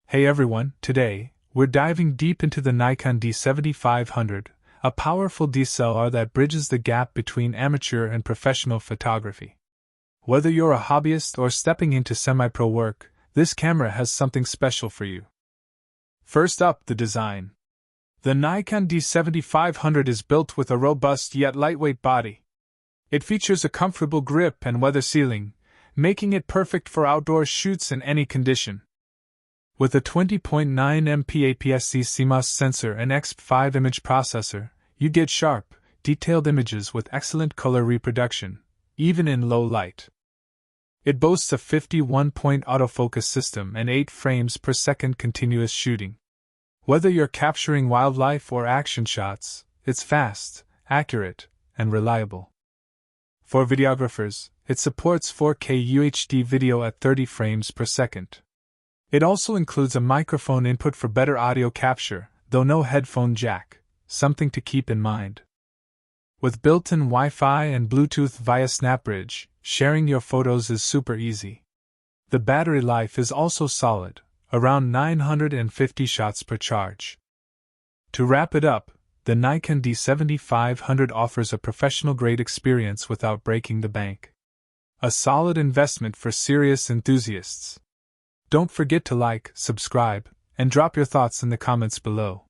Hey everyone, today, we're diving deep into the Nikon D7500, a powerful DSLR that bridges the gap between amateur and professional photography. Whether you're a hobbyist or stepping into semi-pro work, this camera has something special for you. First up, the design. The Nikon D7500 is built with a robust yet lightweight body. It features a comfortable grip and weather sealing, making it perfect for outdoor shoots in any condition. With a 20.9 MP APS-C CMOS sensor and XP5 image processor, you get sharp, detailed images with excellent color reproduction, even in low light. It boasts a 51-point autofocus system and 8 frames per second continuous shooting. Whether you're capturing wildlife or action shots, it's fast, accurate, and reliable. For videographers, it supports 4K UHD video at 30 frames per second. It also includes a microphone input for better audio capture, though no headphone jack, something to keep in mind. With built-in Wi-Fi and Bluetooth via SnapBridge, sharing your photos is super easy. The battery life is also solid, around 950 shots per charge. To wrap it up, the Nikon D7500 offers a professional-grade experience without breaking the bank. A solid investment for serious enthusiasts. Don't forget to like, subscribe, and drop your thoughts in the comments below.